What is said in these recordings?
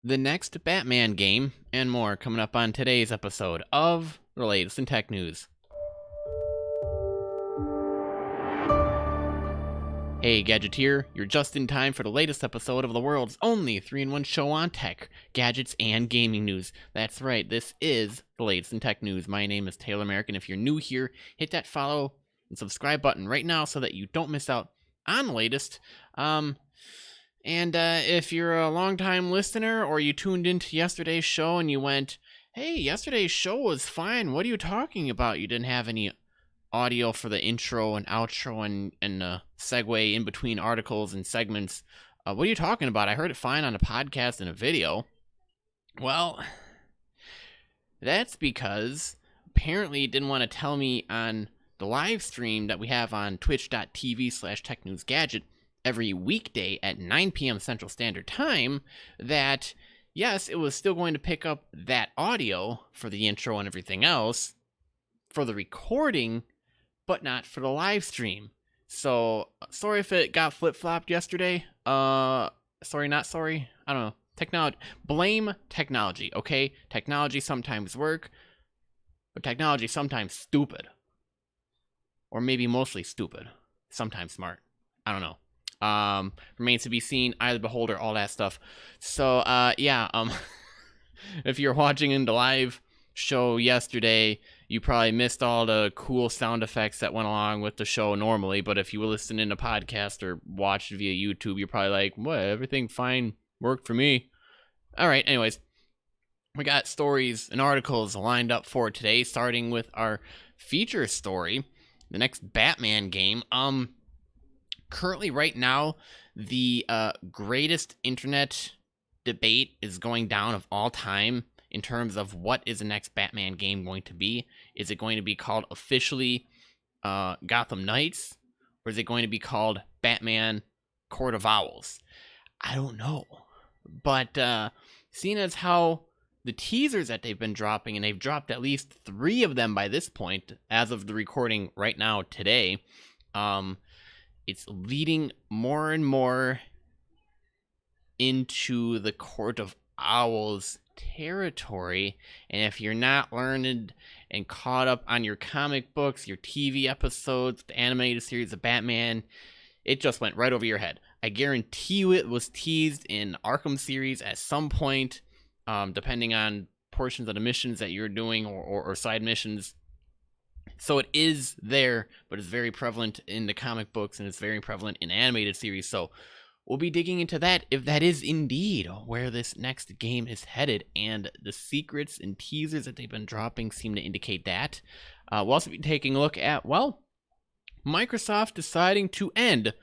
the next Batman game, and more coming up on today's episode of the latest in tech news. Hey Gadgeteer, you're just in time for the latest episode of the world's only 3-in-1 show on tech, gadgets, and gaming news. That's right, this is the latest in tech news. My name is Taylor Merrick, and if you're new here, hit that follow and subscribe button right now so that you don't miss out on the latest. If you're a long-time listener or you tuned into yesterday's show and you went, hey, yesterday's show was fine, what are you talking about? You didn't have any audio for the intro and outro and segue in between articles and segments. What are you talking about? I heard it fine on a podcast and a video. Well, that's because apparently it didn't want to tell me on the live stream that we have on twitch.tv/technewsgadget every weekday at 9 p.m. Central Standard Time that, yes, it was still going to pick up that audio for the intro and everything else for the recording, but not for the live stream. So, sorry if it got flip-flopped yesterday. Sorry, not sorry. I don't know. Technology. Blame technology, okay? Technology sometimes work, but technology sometimes stupid. Or maybe mostly stupid. Sometimes smart. I don't know. Remains to be seen, eye of the beholder, all that stuff. So, if you're watching in the live show yesterday, you probably missed all the cool sound effects that went along with the show normally, but if you were listening to podcast or watched via YouTube, you're probably like, what, everything fine, worked for me. Alright, anyways, we got stories and articles lined up for today, starting with our feature story, the next Batman game. Currently, right now, the greatest internet debate is going down of all time in terms of what is the next Batman game going to be. Is it going to be called officially Gotham Knights, or is it going to be called Batman Court of Owls? I don't know. But seeing as how the teasers that they've been dropping, and they've dropped at least 3 of them by this point, as of the recording right now today, it's leading more and more into the Court of Owls territory. And if you're not learned and caught up on your comic books, your TV episodes, the animated series of Batman, it just went right over your head. I guarantee you it was teased in Arkham series at some point, depending on portions of the missions that you're doing or side missions. So it is there, but it's very prevalent in the comic books, and it's very prevalent in animated series. So we'll be digging into that, if that is indeed where this next game is headed, and the secrets and teasers that they've been dropping seem to indicate that. We'll also be taking a look at, well, Microsoft deciding to end,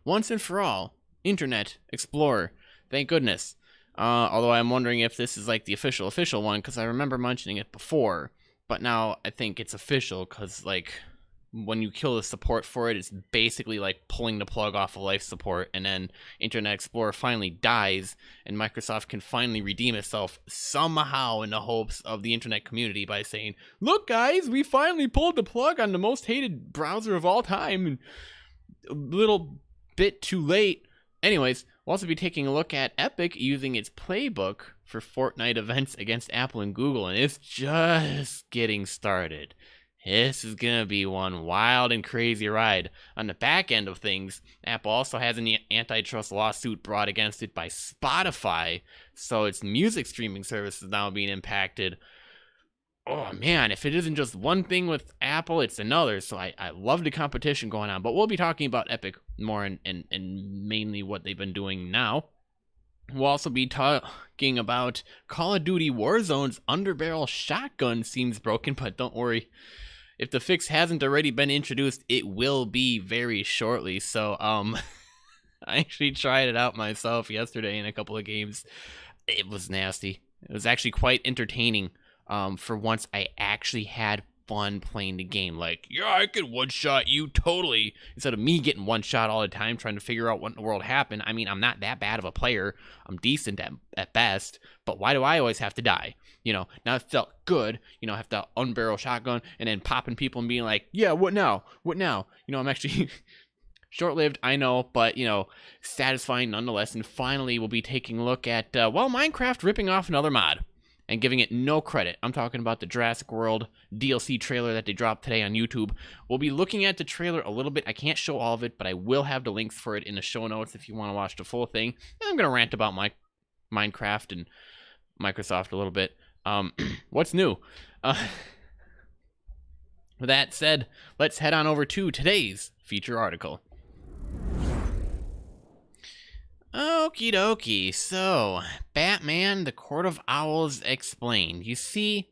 once and for all, Internet Explorer. Thank goodness. Although I'm wondering if this is like the official one, because I remember mentioning it before. But now I think it's official, because, like, when you kill the support for it, it's basically like pulling the plug off of life support, and then Internet Explorer finally dies, and Microsoft can finally redeem itself somehow in the hopes of the internet community by saying, look guys, we finally pulled the plug on the most hated browser of all time, and a little bit too late. Anyways, we'll also be taking a look at Epic using its playbook for Fortnite events against Apple and Google, and it's just getting started. This is going to be one wild and crazy ride. On the back end of things, Apple also has an antitrust lawsuit brought against it by Spotify, so its music streaming service is now being impacted. Oh man, if it isn't just one thing with Apple, it's another, so I love the competition going on. But we'll be talking about Epic more and mainly what they've been doing now. We'll also be talking about Call of Duty Warzone's underbarrel shotgun seems broken, but don't worry. If the fix hasn't already been introduced, it will be very shortly. So, I actually tried it out myself yesterday in a couple of games. It was nasty. It was actually quite entertaining. For once, I actually had fun playing the game. Like, yeah, I could one-shot you totally. Instead of me getting one-shot all the time trying to figure out what in the world happened. I mean, I'm not that bad of a player. I'm decent at best. But why do I always have to die? You know, now it felt good. You know, I have to unbarrel shotgun and then popping people and being like, yeah, what now? What now? You know, I'm actually Short-lived, I know, but, satisfying nonetheless. And finally, we'll be taking a look at, Minecraft ripping off another mod and giving it no credit. I'm talking about the Jurassic World DLC trailer that they dropped today on YouTube. We'll be looking at the trailer a little bit. I can't show all of it, but I will have the links for it in the show notes if you want to watch the full thing. And I'm going to rant about Minecraft and Microsoft a little bit. What's new? With that said, let's head on over to today's feature article. Okie dokie, so Batman, the Court of Owls explained. You see,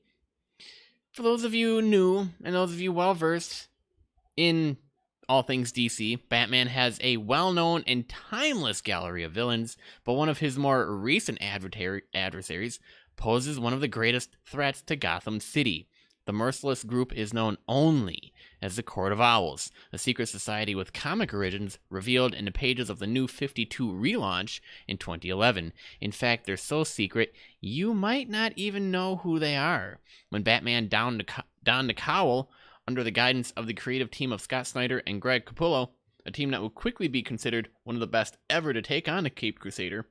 for those of you new and those of you well versed in all things DC, Batman has a well-known and timeless gallery of villains, but one of his more recent adversaries poses one of the greatest threats to Gotham City. The merciless group is known only as the Court of Owls, a secret society with comic origins revealed in the pages of the New 52 relaunch in 2011. In fact, they're so secret, you might not even know who they are. When Batman donned the cowl under the guidance of the creative team of Scott Snyder and Greg Capullo, a team that would quickly be considered one of the best ever to take on the Caped Crusader,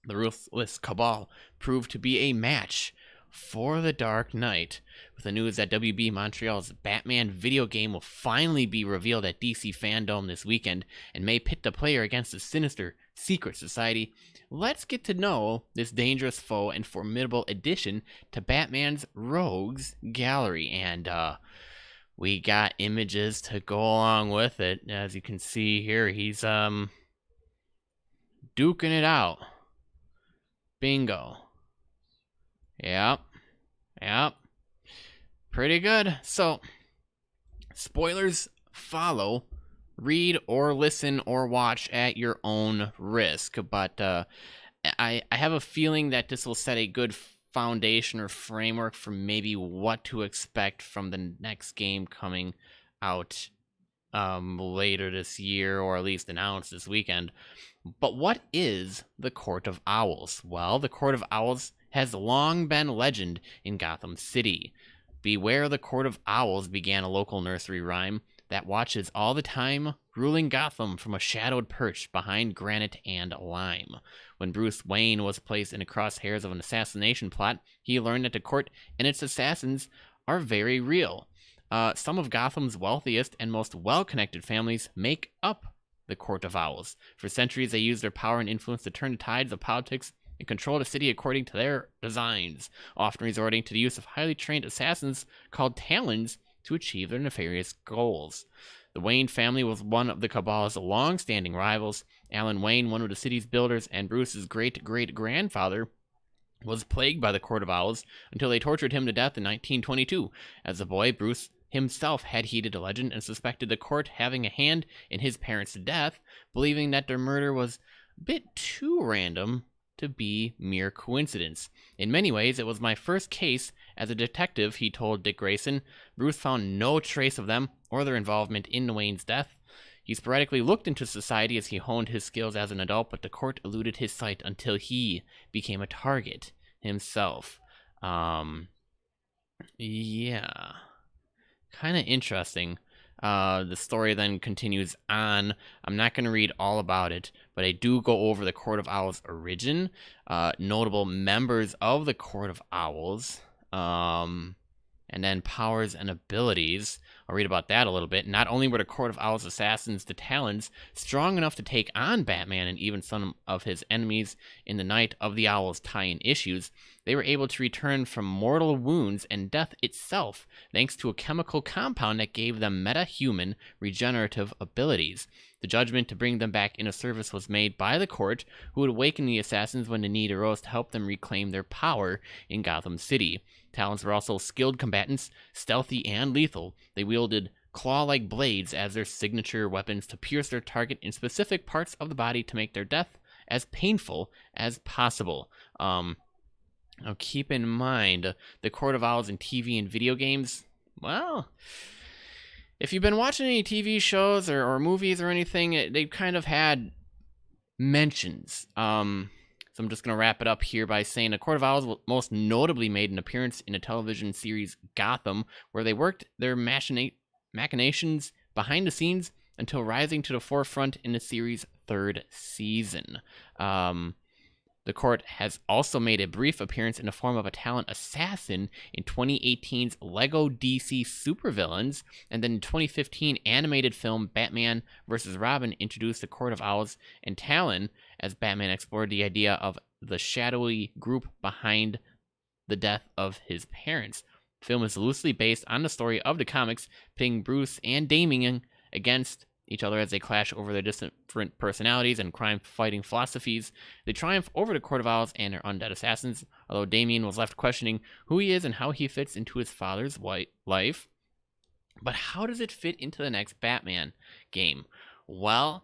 the ruthless Cabal proved to be a match for the Dark Knight. With the news that WB Montreal's Batman video game will finally be revealed at DC Fandom this weekend and may pit the player against a sinister secret society, let's get to know this dangerous foe and formidable addition to Batman's Rogues Gallery. And we got images to go along with it. As you can see here, he's duking it out. Bingo. Yep. Pretty good. So, spoilers follow. Read or listen or watch at your own risk. But I have a feeling that this will set a good foundation or framework for maybe what to expect from the next game coming out later this year, or at least announced this weekend. But what is the Court of Owls? Well, the Court of Owls has long been legend in Gotham City. Beware the Court of Owls began a local nursery rhyme that watches all the time, ruling Gotham from a shadowed perch behind granite and lime. When Bruce Wayne was placed in the crosshairs of an assassination plot, he learned that the court and its assassins are very real. Some of Gotham's wealthiest and most well-connected families make up the Court of Owls. For centuries, they used their power and influence to turn the tides of politics and control the city according to their designs, often resorting to the use of highly trained assassins called Talons to achieve their nefarious goals. The Wayne family was one of the Cabal's long-standing rivals. Alan Wayne, one of the city's builders, and Bruce's great-great-grandfather, was plagued by the Court of Owls until they tortured him to death in 1922. As a boy, Bruce himself had heeded the legend and suspected the court having a hand in his parents' death, believing that their murder was a bit too random to be mere coincidence. In many ways, it was my first case as a detective, he told Dick Grayson. Bruce found no trace of them or their involvement in Wayne's death. He sporadically looked into society as he honed his skills as an adult, but the court eluded his sight until he became a target himself. Yeah. Kind of interesting. The story then continues on. I'm not going to read all about it, but I do go over the Court of Owls' origin, notable members of the Court of Owls, and then powers and abilities. I'll read about that a little bit. Not only were the Court of Owls assassins, the Talons, strong enough to take on Batman and even some of his enemies in the Night of the Owls tie-in issues, they were able to return from mortal wounds and death itself, thanks to a chemical compound that gave them meta-human regenerative abilities. The judgment to bring them back into service was made by the court, who would awaken the assassins when the need arose to help them reclaim their power in Gotham City. Talons were also skilled combatants, stealthy and lethal. They wielded claw-like blades as their signature weapons to pierce their target in specific parts of the body to make their death as painful as possible. Now keep in mind, the Court of Owls in TV and video games, well, if you've been watching any TV shows or movies or anything, they've kind of had mentions. So I'm just going to wrap it up here by saying the Court of Owls most notably made an appearance in a television series Gotham, where they worked their machinations behind the scenes until rising to the forefront in the series' third season. The court has also made a brief appearance in the form of a talent assassin in 2018's LEGO DC Supervillains, and then in 2015 animated film Batman vs. Robin introduced the Court of Owls and Talon as Batman explored the idea of the shadowy group behind the death of his parents. The film is loosely based on the story of the comics, pitting Bruce and Damian against each other as they clash over their different personalities and crime-fighting philosophies. They triumph over the Court of Owls and their undead assassins, although Damian was left questioning who he is and how he fits into his father's life. But how does it fit into the next Batman game? Well,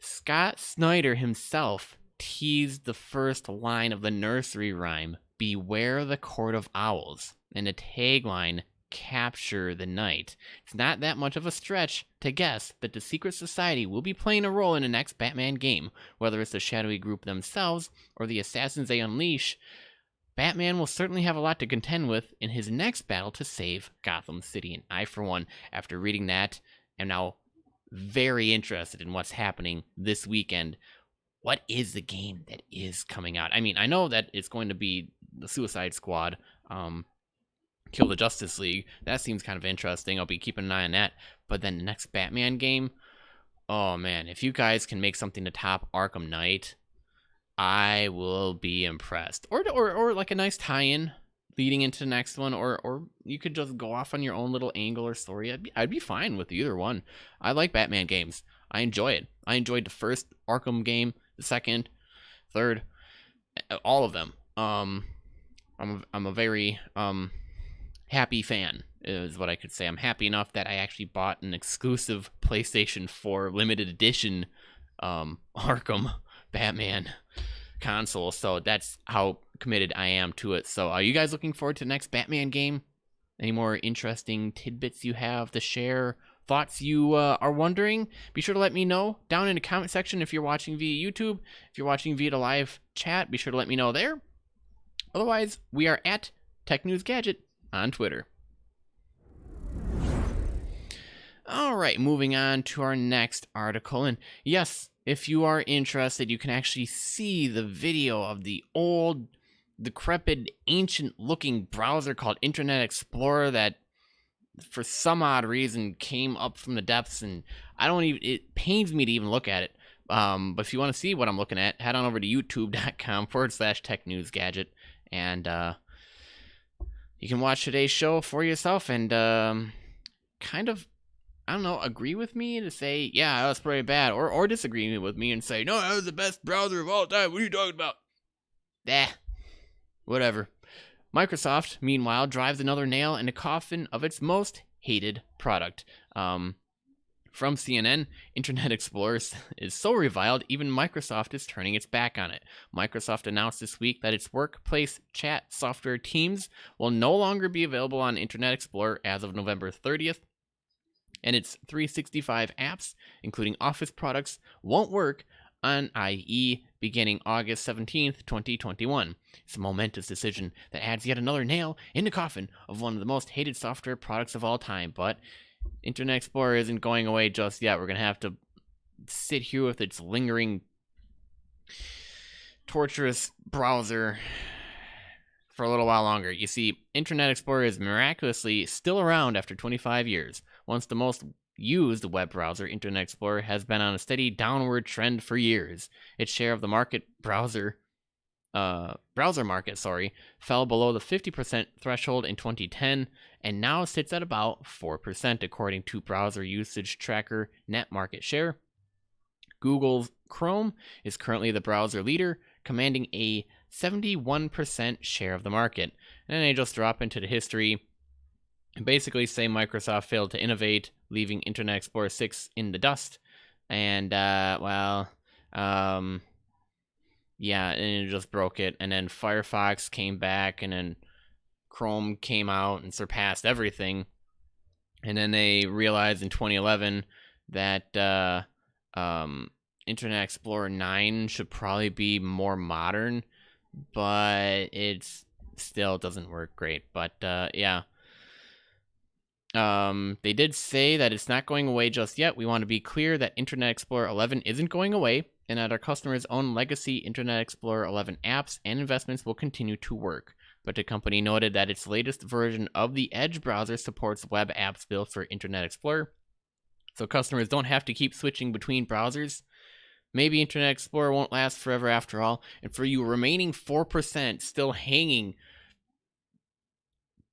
Scott Snyder himself teased the first line of the nursery rhyme, "Beware the Court of Owls," and the tagline, "Capture the Night." It's not that much of a stretch to guess that the secret society will be playing a role in the next Batman game. Whether it's the shadowy group themselves or the assassins they unleash, Batman will certainly have a lot to contend with in his next battle to save Gotham City. And I, for one, after reading that, am now very interested in what's happening this weekend. What is the game that is coming out? I mean, I know that it's going to be the Suicide Squad, Kill the Justice League. That seems kind of interesting. I'll be keeping an eye on that. But then the next Batman game, oh man, if you guys can make something to top Arkham Knight, I will be impressed. Or like a nice tie-in leading into the next one, or you could just go off on your own little angle or story. I'd be fine with either one. I like Batman games. I enjoy it. I enjoyed the first Arkham game, the second, third, all of them. I'm a very happy fan, is what I could say. I'm happy enough that I actually bought an exclusive PlayStation 4 limited edition Arkham Batman console, so that's how committed I am to it. So are you guys looking forward to the next Batman game? Any more interesting tidbits you have to share? Thoughts you are wondering? Be sure to let me know down in the comment section if you're watching via YouTube. If you're watching via the live chat, be sure to let me know there. Otherwise, we are at Tech News Gadget on Twitter. All right, moving on to our next article. And yes, if you are interested, you can actually see the video of the old, decrepit, ancient-looking browser called Internet Explorer that, for some odd reason, came up from the depths, and it pains me to even look at it. But if you want to see what I'm looking at, head on over to youtube.com/technewsgadget, and you can watch today's show for yourself and kind of, I don't know, agree with me to say, yeah, that was pretty bad, or disagree with me and say, no, that was the best browser of all time. What are you talking about? Whatever. Microsoft, meanwhile, drives another nail in the coffin of its most hated product. From CNN, Internet Explorer is so reviled, even Microsoft is turning its back on it. Microsoft announced this week that its workplace chat software Teams will no longer be available on Internet Explorer as of November 30th, and its 365 apps, including Office products, won't work on IE beginning August 17th, 2021. It's a momentous decision that adds yet another nail in the coffin of one of the most hated software products of all time, but Internet Explorer isn't going away just yet. We're going to have to sit here with its lingering, torturous browser for a little while longer. You see, Internet Explorer is miraculously still around after 25 years. Once the most used web browser, Internet Explorer has been on a steady downward trend for years. Its share of the browser market, fell below the 50% threshold in 2010 and now sits at about 4% according to browser usage tracker Net Market Share. Google's Chrome is currently the browser leader, commanding a 71% share of the market. And then they just drop into the history and basically say Microsoft failed to innovate, leaving Internet Explorer 6 in the dust. And, and it just broke it. And then Firefox came back, and then Chrome came out and surpassed everything. And then they realized in 2011 that Internet Explorer 9 should probably be more modern, but it still doesn't work great. But They did say that it's not going away just yet. We want to be clear that Internet Explorer 11 isn't going away, and that our customers' own legacy Internet Explorer 11 apps and investments will continue to work. But the company noted that its latest version of the Edge browser supports web apps built for Internet Explorer, so customers don't have to keep switching between browsers. Maybe Internet Explorer won't last forever after all, and for you remaining 4% still hanging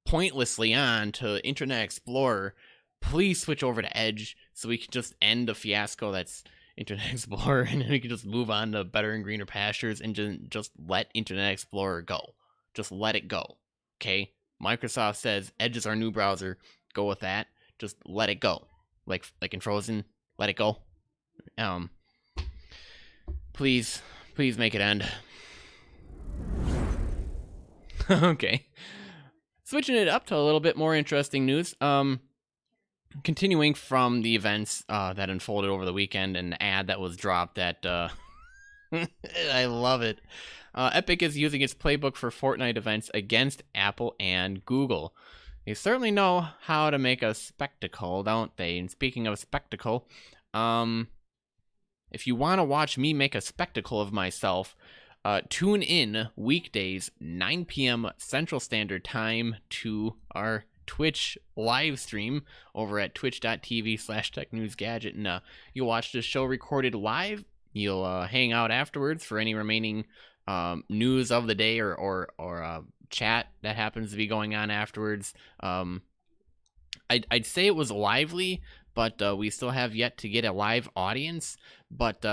pointlessly on to Internet Explorer, please switch over to Edge so we can just end the fiasco that's Internet Explorer, and then we can just move on to better and greener pastures and just let Internet Explorer go. Just let it go, okay? Microsoft says Edge is our new browser. Go with that. Just let it go. Like in Frozen, let it go. Please make it end. Okay. Switching it up to a little bit more interesting news. Continuing from the events that unfolded over the weekend, and the ad that was dropped that I love it. Epic is using its playbook for Fortnite events against Apple and Google. They certainly know how to make a spectacle, don't they? And speaking of spectacle, if you want to watch me make a spectacle of myself, tune in weekdays, 9 p.m. Central Standard Time, to our Twitch live stream over at twitch.tv/technewsgadget, and you'll watch the show recorded live. You'll hang out afterwards for any remaining news of the day or chat that happens to be going on afterwards. I'd say it was lively, but we still have yet to get a live audience. But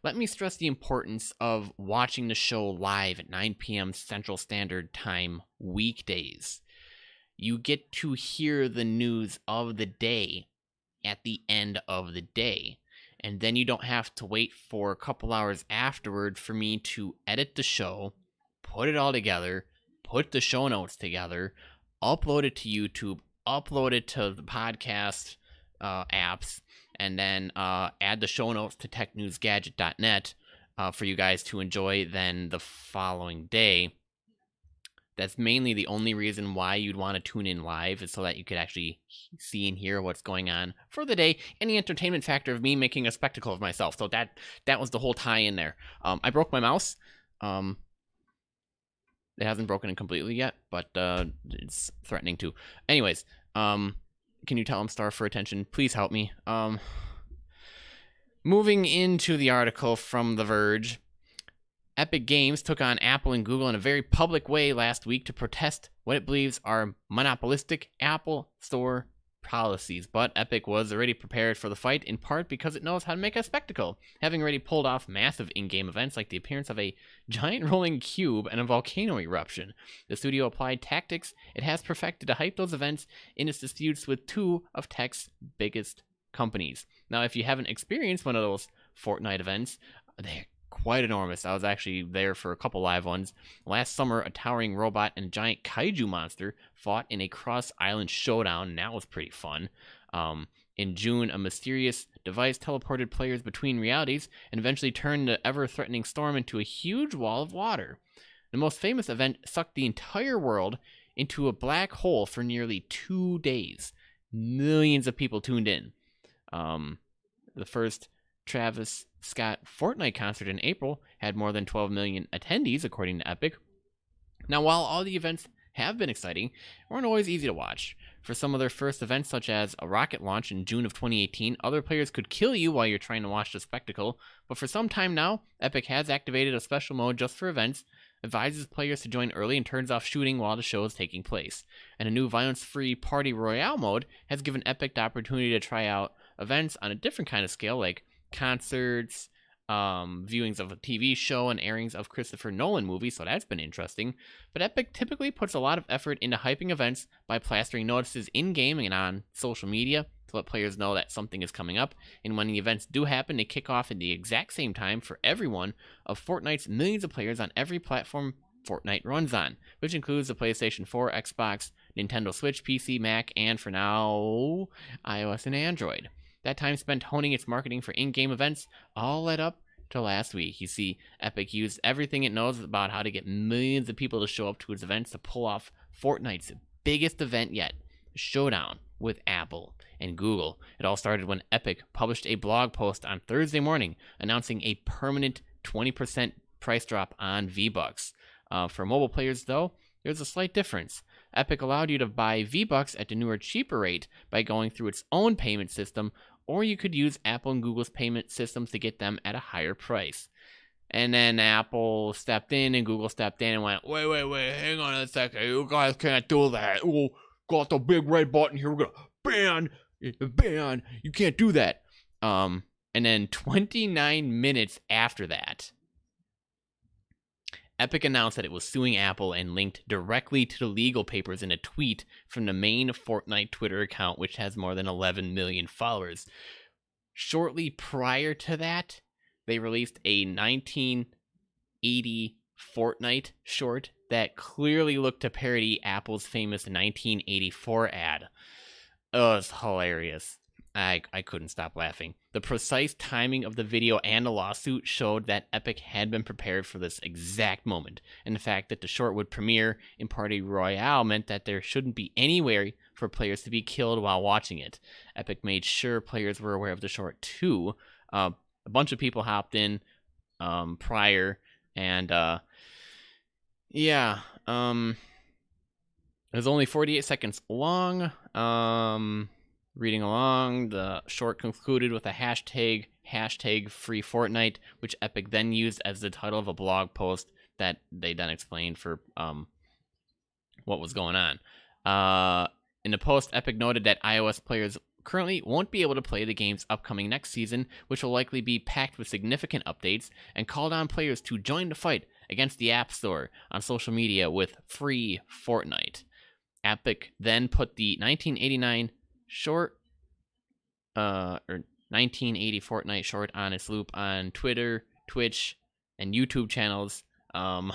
let me stress the importance of watching the show live at 9 p.m. Central Standard Time weekdays. You get to hear the news of the day at the end of the day. And then you don't have to wait for a couple hours afterward for me to edit the show, put it all together, put the show notes together, upload it to YouTube, upload it to the podcast apps, and then add the show notes to technewsgadget.net for you guys to enjoy then the following day. That's mainly the only reason why you'd want to tune in live, is so that you could actually see and hear what's going on for the day, and the entertainment factor of me making a spectacle of myself. So that was the whole tie in there. I broke my mouse. It hasn't broken it completely yet, but it's threatening to. Anyways, can you tell I'm starved for attention? Please help me. Moving into the article from The Verge. Epic Games took on Apple and Google in a very public way last week to protest what it believes are monopolistic Apple Store policies. But Epic was already prepared for the fight, in part because it knows how to make a spectacle, having already pulled off massive in-game events like the appearance of a giant rolling cube and a volcano eruption. The studio applied tactics it has perfected to hype those events in its disputes with two of tech's biggest companies. Now, if you haven't experienced one of those Fortnite events, they're quite enormous. I was actually there for a couple live ones. Last summer, a towering robot and a giant kaiju monster fought in a cross-island showdown, and that was pretty fun. In June, a mysterious device teleported players between realities and eventually turned the ever-threatening storm into a huge wall of water. The most famous event sucked the entire world into a black hole for nearly 2 days. Millions of people tuned in. The first Travis Scott Fortnite concert in April had more than 12 million attendees, according to Epic. Now, while all the events have been exciting, they weren't always easy to watch. For some of their first events, such as a rocket launch in June of 2018, other players could kill you while you're trying to watch the spectacle. But for some time now, Epic has activated a special mode just for events, advises players to join early, and turns off shooting while the show is taking place. And a new violence-free Party Royale mode has given Epic the opportunity to try out events on a different kind of scale, like concerts, viewings of a TV show, and airings of Christopher Nolan movies, so that's been interesting. But Epic typically puts a lot of effort into hyping events by plastering notices in-game and on social media to let players know that something is coming up, and when the events do happen, they kick off at the exact same time for every one of Fortnite's millions of players on every platform Fortnite runs on, which includes the PlayStation 4, Xbox, Nintendo Switch, PC, Mac, and for now, iOS and Android. That time spent honing its marketing for in-game events all led up to last week. You see, Epic used everything it knows about how to get millions of people to show up to its events to pull off Fortnite's biggest event yet. showdown with Apple and Google. It all started when Epic published a blog post on Thursday morning announcing a permanent 20% price drop on V-Bucks. For mobile players, though, there's a slight difference. Epic allowed you to buy V-Bucks at the newer, cheaper rate by going through its own payment system, or you could use Apple and Google's payment systems to get them at a higher price. And then Apple stepped in and Google stepped in and went, wait, hang on a second. You guys can't do that. Oh, got the big red button here. We're going to ban. You can't do that. And then 29 minutes after that, Epic announced that it was suing Apple and linked directly to the legal papers in a tweet from the main Fortnite Twitter account, which has more than 11 million followers. Shortly prior to that, they released a 1980 Fortnite short that clearly looked to parody Apple's famous 1984 ad. Oh, it was hilarious. I couldn't stop laughing. The precise timing of the video and the lawsuit showed that Epic had been prepared for this exact moment, and the fact that the short would premiere in Party Royale meant that there shouldn't be any way for players to be killed while watching it. Epic made sure players were aware of the short too. A bunch of people hopped in prior, and it was only 48 seconds long. Reading along, the short concluded with a hashtag free Fortnite, which Epic then used as the title of a blog post that they then explained for what was going on. In the post, Epic noted that iOS players currently won't be able to play the game's upcoming next season, which will likely be packed with significant updates, and called on players to join the fight against the App Store on social media with free Fortnite. Epic then put the 1989 short, or 1980 Fortnite short on its loop on Twitter, Twitch, and YouTube channels. But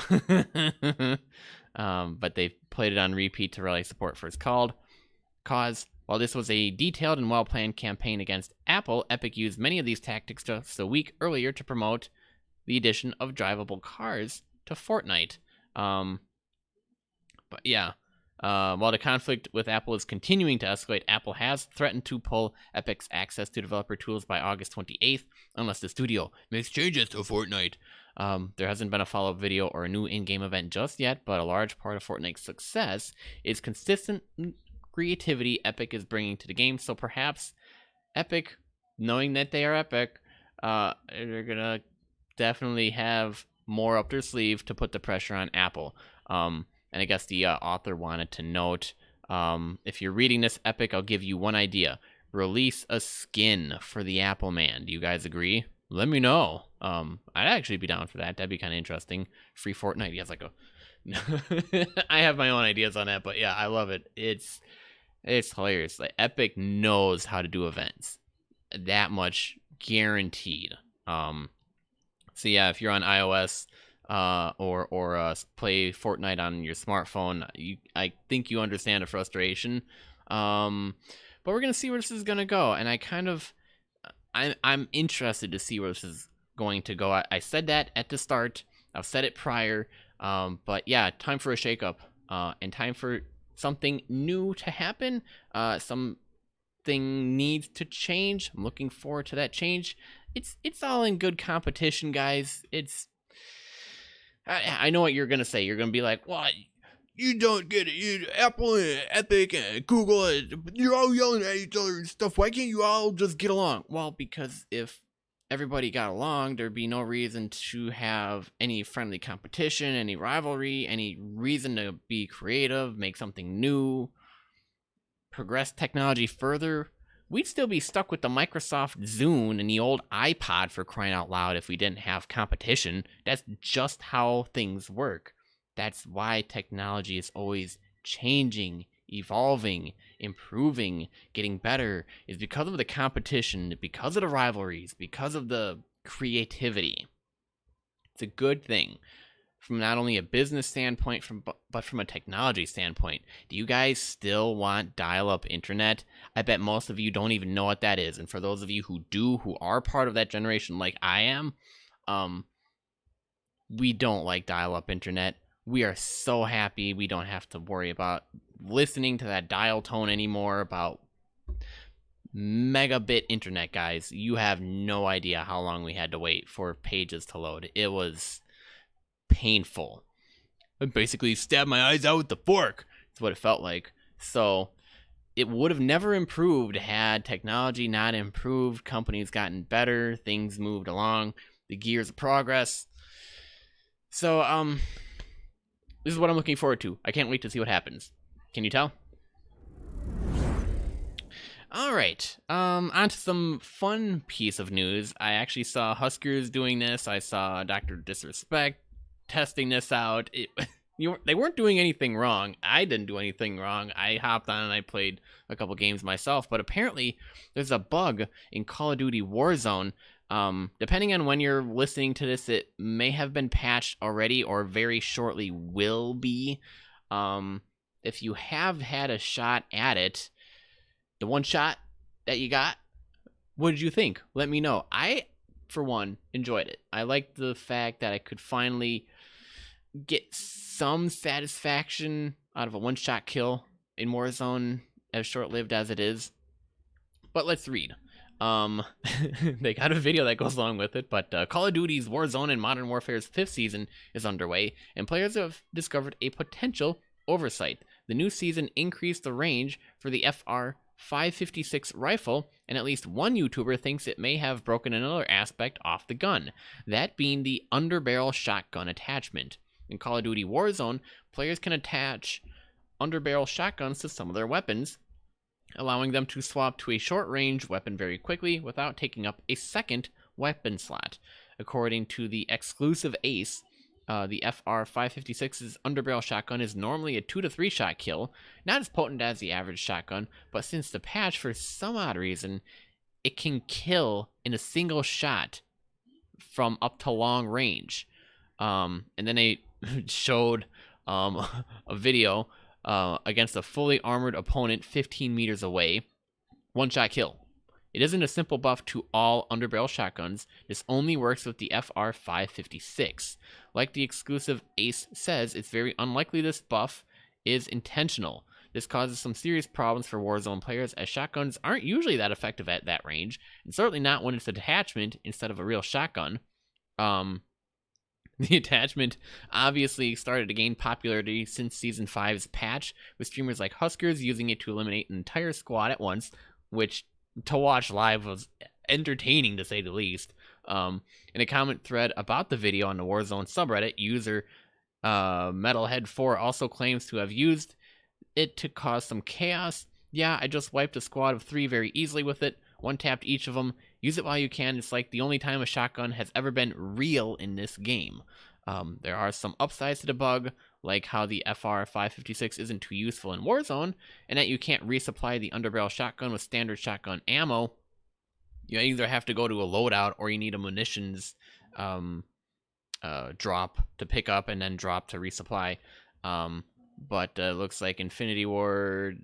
they played it on repeat to rally support for its cause. While this was a detailed and well-planned campaign against Apple, Epic used many of these tactics just a week earlier to promote the addition of drivable cars to Fortnite. While the conflict with Apple is continuing to escalate, Apple has threatened to pull Epic's access to developer tools by August 28th unless the studio makes changes to Fortnite. There hasn't been a follow-up video or a new in-game event just yet, but a large part of Fortnite's success is consistent creativity Epic is bringing to the game, so perhaps Epic, knowing that they are Epic, they're going to definitely have more up their sleeve to put the pressure on Apple. And I guess the author wanted to note, if you're reading this, Epic, I'll give you one idea. Release a skin for the Apple Man. Do you guys agree? Let me know. I'd actually be down for that. That'd be kind of interesting. Free Fortnite. He has like a... I have my own ideas on that, but yeah, I love it. It's hilarious. Like, Epic knows how to do events. That much guaranteed. So yeah, if you're on iOS... or play Fortnite on your smartphone, I think you understand the frustration. But we're gonna see where this is gonna go, and I'm interested to see where this is going to go. I said that at the start. I've said it prior. But yeah, time for a shakeup. And time for something new to happen. Something needs to change. I'm looking forward to that change. It's all in good competition, guys. I know what you're going to say. You're going to be like, what? You don't get it. Apple and Epic and Google, you're all yelling at each other and stuff. Why can't you all just get along? Well, because if everybody got along, there'd be no reason to have any friendly competition, any rivalry, any reason to be creative, make something new, progress technology further. We'd still be stuck with the Microsoft Zune and the old iPod, for crying out loud, if we didn't have competition. That's just how things work. That's why technology is always changing, evolving, improving, getting better, is because of the competition, because of the rivalries, because of the creativity. It's a good thing. From not only a business standpoint, but from a technology standpoint. Do you guys still want dial-up internet? I bet most of you don't even know what that is. And for those of you who do, who are part of that generation like I am, we don't like dial-up internet. We are so happy we don't have to worry about listening to that dial tone anymore about megabit internet, guys. You have no idea how long we had to wait for pages to load. It was painful. I basically stabbed my eyes out with the fork. That's what it felt like. So it would have never improved had technology not improved, companies gotten better, things moved along, the gears of progress. So this is what I'm looking forward to. I can't wait to see what happens. Can you tell? All right. On to some fun piece of news. I actually saw Huskers doing this. I saw Dr. Disrespect testing this out. They weren't doing anything wrong. I didn't do anything wrong. I hopped on and I played a couple games myself. But apparently, there's a bug in Call of Duty Warzone. Depending on when you're listening to this, it may have been patched already or very shortly will be. If you have had a shot at it, the one shot that you got, what did you think? Let me know. I, for one, enjoyed it. I liked the fact that I could finally get some satisfaction out of a one-shot kill in Warzone, as short-lived as it is. But let's read. They got a video that goes along with it, but Call of Duty's Warzone and Modern Warfare's 5th season is underway, and players have discovered a potential oversight. The new season increased the range for the FR-556 rifle, and at least one YouTuber thinks it may have broken another aspect off the gun, that being the underbarrel shotgun attachment. In Call of Duty Warzone, players can attach underbarrel shotguns to some of their weapons, allowing them to swap to a short-range weapon very quickly without taking up a second weapon slot. According to the exclusive Ace, the FR-556's underbarrel shotgun is normally a 2 to 3 shot kill, not as potent as the average shotgun, but since the patch, for some odd reason, it can kill in a single shot from up to long range. And then they showed a video against a fully armored opponent 15 meters away. One shot kill. It isn't a simple buff to all underbarrel shotguns. This only works with the FR-556. Like the exclusive Ace says, it's very unlikely this buff is intentional. This causes some serious problems for Warzone players, as shotguns aren't usually that effective at that range, and certainly not when it's a detachment instead of a real shotgun. The attachment obviously started to gain popularity since Season 5's patch, with streamers like Huskers using it to eliminate an entire squad at once, which to watch live was entertaining to say the least. In a comment thread about the video on the Warzone subreddit, user Metalhead4 also claims to have used it to cause some chaos. Yeah, I just wiped a squad of 3 very easily with it. One tapped each of them. Use it while you can. It's like the only time a shotgun has ever been real in this game. There are some upsides to the bug, like how the FR-556 isn't too useful in Warzone, and that you can't resupply the underbarrel shotgun with standard shotgun ammo. You either have to go to a loadout or you need a munitions drop to pick up and then drop to resupply. But it looks like Infinity Ward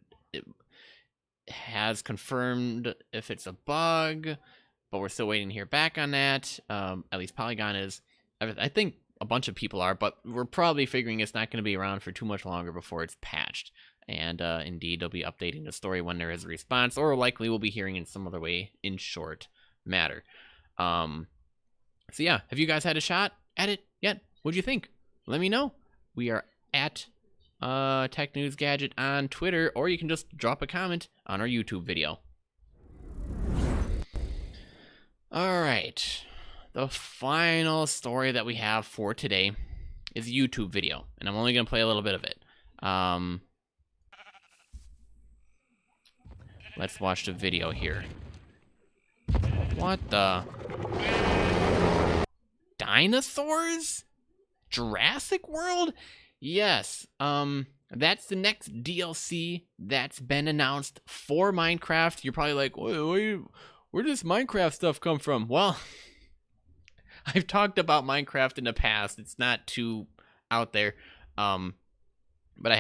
has confirmed if it's a bug, but we're still waiting to hear back on that. At least Polygon is. I think a bunch of people are, but we're probably figuring it's not going to be around for too much longer before it's patched. And indeed, they'll be updating the story when there is a response, or likely we'll be hearing in some other way in short matter. So yeah, have you guys had a shot at it yet? What'd you think? Let me know. We are at Tech News Gadget on Twitter, or you can just drop a comment on our YouTube video. All right, the final story that we have for today is a YouTube video, and I'm only going to play a little bit of it. Let's watch the video here. What the? Dinosaurs? Jurassic World? Yes, that's the next DLC that's been announced for Minecraft. You're probably like, where does Minecraft stuff come from? Well, I've talked about Minecraft in the past. It's not too out there, but I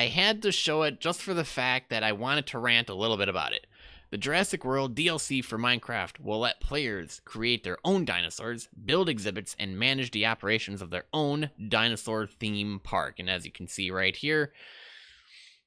had to show it just for the fact that I wanted to rant a little bit about it. The Jurassic World DLC for Minecraft will let players create their own dinosaurs, build exhibits, and manage the operations of their own dinosaur theme park. And as you can see right here,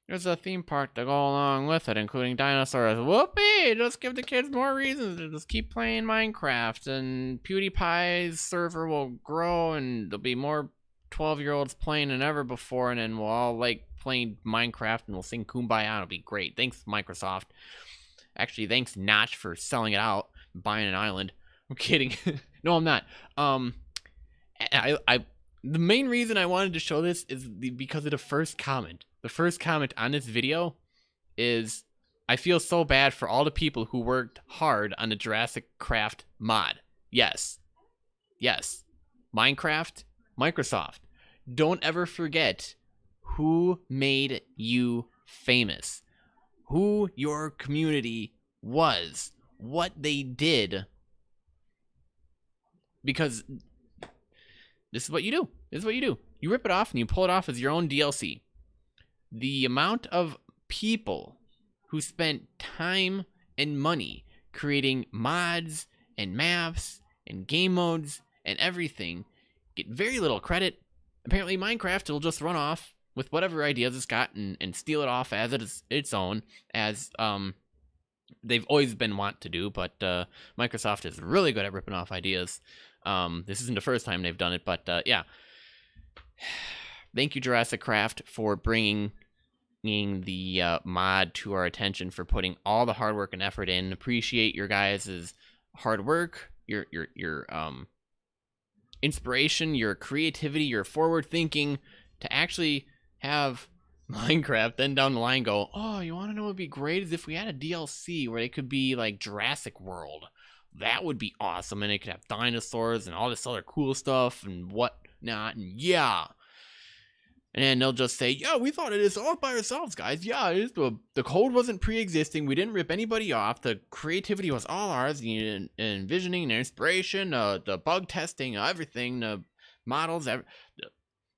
there's a theme park to go along with it, including dinosaurs. Whoopee! Just give the kids more reasons to just keep playing Minecraft, and PewDiePie's server will grow, and there'll be more 12-year-olds playing than ever before, and then we'll all like playing Minecraft, and we'll sing Kumbaya. It'll be great. Thanks, Microsoft. Actually, thanks, Notch, for selling it out, buying an island. I'm kidding. No, I'm not. The main reason I wanted to show this is because of the first comment. The first comment on this video is, I feel so bad for all the people who worked hard on the Jurassic Craft mod. Yes. Yes. Minecraft, Microsoft. Don't ever forget who made you famous. Who your community was. What they did. Because this is what you do. This is what you do. You rip it off and you pull it off as your own DLC. The amount of people who spent time and money creating mods and maps and game modes and everything get very little credit. Apparently Minecraft will just run off with whatever ideas it's got and steal it off as it is its own, as they've always been wont to do, but Microsoft is really good at ripping off ideas. This isn't the first time they've done it, but yeah. Thank you, Jurassic Craft, for bringing the mod to our attention, for putting all the hard work and effort in. Appreciate your guys' hard work, your inspiration, your creativity, your forward thinking to actually have Minecraft then down the line go, oh, you want to know what would be great is if we had a DLC where it could be like Jurassic World. That would be awesome, and it could have dinosaurs and all this other cool stuff and whatnot, and yeah. And then they'll just say, yeah, we thought of this all by ourselves, guys. Yeah, it is the code wasn't pre-existing. We didn't rip anybody off. The creativity was all ours. The envisioning, the inspiration, the bug testing, everything, the models,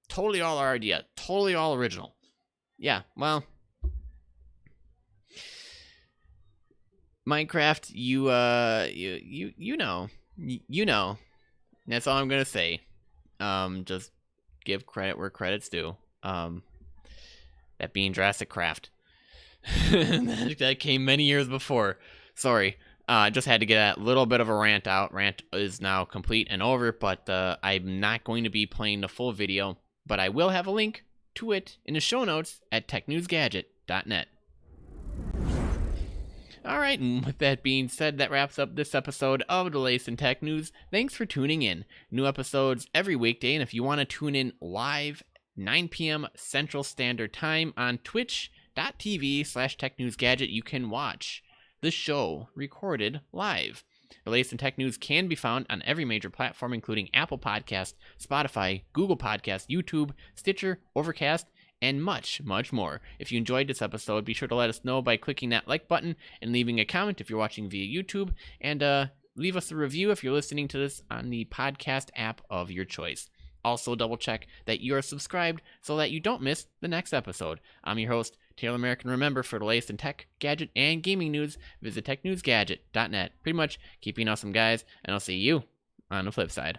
totally all our idea. Totally all original. Yeah, well, Minecraft, you know. That's all I'm gonna say. Just give credit where credit's due. That being Jurassic Craft. That came many years before. Sorry. Just had to get that little bit of a rant out. Rant is now complete and over, but I'm not going to be playing the full video, but I will have a link to it in the show notes at technewsgadget.net. Alright, and with that being said, that wraps up this episode of the Latest in Tech News. Thanks for tuning in. New episodes every weekday, and if you want to tune in live, 9 p.m. Central Standard Time on twitch.tv/technewsgadget, you can watch the show recorded live. The Latest in Tech News can be found on every major platform, including Apple Podcasts, Spotify, Google Podcasts, YouTube, Stitcher, Overcast, and much, much more. If you enjoyed this episode, be sure to let us know by clicking that like button and leaving a comment if you're watching via YouTube, and leave us a review if you're listening to this on the podcast app of your choice. Also, double check that you are subscribed so that you don't miss the next episode. I'm your host, Taylor American. Remember, for the latest in tech, gadget, and gaming news, visit technewsgadget.net. Pretty much, keep being awesome, guys, and I'll see you on the flip side.